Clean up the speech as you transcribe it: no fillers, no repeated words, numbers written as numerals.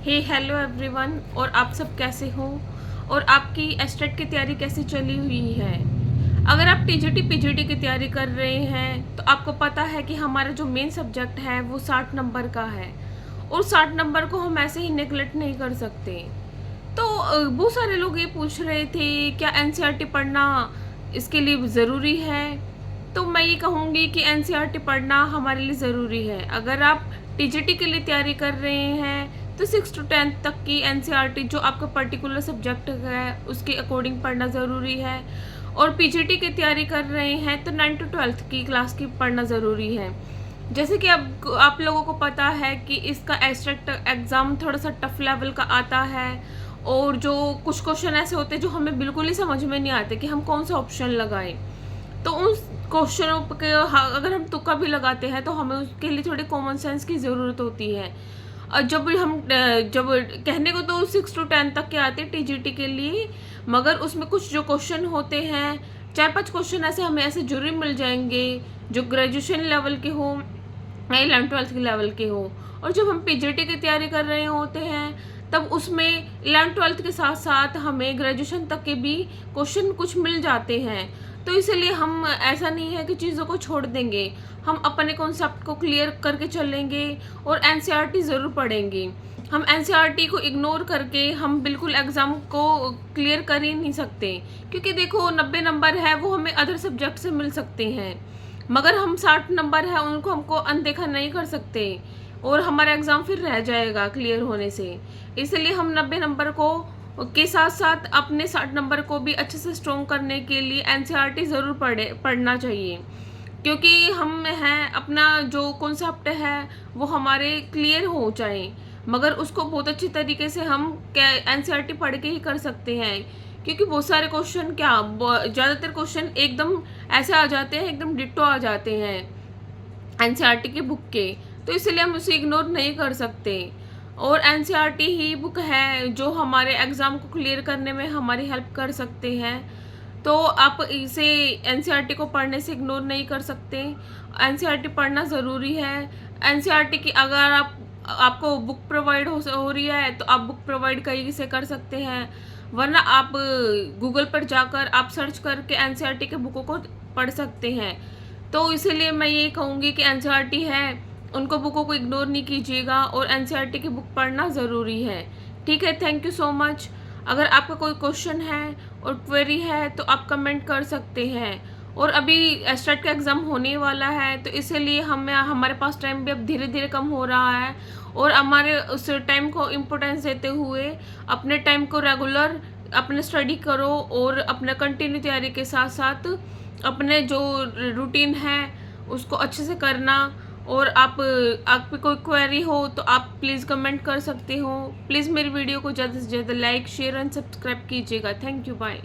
हे hello everyone, और आप सब कैसे हो और आपकी एस्टेट की तैयारी कैसी चली हुई है। अगर आप टीजीटी पीजीटी की तैयारी कर रहे हैं तो आपको पता है कि हमारा जो मेन सब्जेक्ट है वो 60 नंबर का है और 60 नंबर को हम ऐसे ही नेगलेक्ट नहीं कर सकते। तो बहुत सारे लोग ये पूछ रहे थे क्या एनसीईआरटी पढ़ना इसके लिए ज़रूरी है। तो मैं ये कहूँगी कि एनसीईआरटी पढ़ना हमारे लिए ज़रूरी है। अगर आप टीजीटी के लिए तैयारी कर रहे हैं तो 6 to 10 तक की एनसीईआरटी जो आपका पर्टिकुलर सब्जेक्ट है उसके अकॉर्डिंग पढ़ना ज़रूरी है। और पीजीटी की तैयारी कर रहे हैं तो 9 to 12 की क्लास की पढ़ना ज़रूरी है। जैसे कि अब आप लोगों को पता है कि इसका एब्स्ट्रैक्ट एग्ज़ाम थोड़ा सा टफ लेवल का आता है और जो कुछ क्वेश्चन ऐसे होते हैं जो हमें बिल्कुल ही समझ में नहीं आते कि हम कौन सा ऑप्शन लगाएं। तो उन क्वेश्चनों के अगर हम तुक्का भी लगाते हैं तो हमें उसके लिए थोड़ी कॉमन सेंस की ज़रूरत होती है। और जब कहने को तो 6 to 10 तक के आते हैं टीजीटी के लिए, मगर उसमें कुछ जो क्वेश्चन होते हैं 4-5 क्वेश्चन ऐसे हमें ऐसे जरूर मिल जाएंगे जो ग्रेजुएशन लेवल के हो या 11th-12th के लेवल के हो। और जब हम पीजीटी की तैयारी कर रहे होते हैं तब उसमें 11th-12th के साथ साथ हमें ग्रेजुएशन तक के भी क्वेश्चन कुछ मिल जाते हैं। तो इसलिए हम ऐसा नहीं है कि चीज़ों को छोड़ देंगे, हम अपने कॉन्सेप्ट को क्लियर करके चलेंगे और एनसीईआरटी ज़रूर पढ़ेंगे। हम एनसीईआरटी को इग्नोर करके हम बिल्कुल एग्ज़ाम को क्लियर कर ही नहीं सकते, क्योंकि देखो 90 नंबर है वो हमें अदर सब्जेक्ट से मिल सकते हैं, मगर हम 60 नंबर है उनको हमको अनदेखा नहीं कर सकते और हमारा एग्ज़ाम फिर रह जाएगा क्लियर होने से। इसलिए हम 90 नंबर को के साथ साथ अपने 60 नंबर को भी अच्छे से स्ट्रॉन्ग करने के लिए एनसीईआरटी ज़रूर पढ़ना चाहिए, क्योंकि हम हैं अपना जो कॉन्सेप्ट है वो हमारे क्लियर हो जाए, मगर उसको बहुत अच्छी तरीके से हम एनसीईआरटी पढ़ के ही कर सकते हैं। क्योंकि बहुत सारे क्वेश्चन ज़्यादातर क्वेश्चन एकदम ऐसे आ जाते हैं, एकदम डिट्टो आ जाते हैं एनसीईआरटी के बुक के, तो इसलिए हम उसे इग्नोर नहीं कर सकते। और एनसीईआरटी ही बुक है जो हमारे एग्ज़ाम को क्लियर करने में हमारी हेल्प कर सकते हैं। तो आप इसे एनसीईआरटी को पढ़ने से इग्नोर नहीं कर सकते, एनसीईआरटी पढ़ना ज़रूरी है। एनसीईआरटी की अगर आपको बुक प्रोवाइड हो रही है तो आप बुक प्रोवाइड कहीं से कर सकते हैं, वरना आप गूगल पर जाकर आप सर्च करके एनसीईआरटी के बुकों को पढ़ सकते हैं। तो इसीलिए मैं ये कहूँगी कि एनसीईआरटी है उनको बुकों को इग्नोर नहीं कीजिएगा और एनसीईआरटी की बुक पढ़ना ज़रूरी है। ठीक है, थैंक यू सो मच। अगर आपका कोई क्वेश्चन है और क्वेरी है तो आप कमेंट कर सकते हैं। और अभी एस्टेट का एग्ज़ाम होने वाला है तो इसीलिए हमारे पास टाइम भी अब धीरे धीरे कम हो रहा है, और हमारे उस टाइम को इम्पोर्टेंस देते हुए अपने टाइम को रेगुलर अपने स्टडी करो और अपने कंटिन्यू तैयारी के साथ साथ अपने जो रूटीन है उसको अच्छे से करना। और आपकी कोई क्वेरी हो तो आप प्लीज़ कमेंट कर सकते हो। प्लीज़ मेरी वीडियो को ज़्यादा से ज़्यादा लाइक शेयर एंड सब्सक्राइब कीजिएगा। Thank you, bye.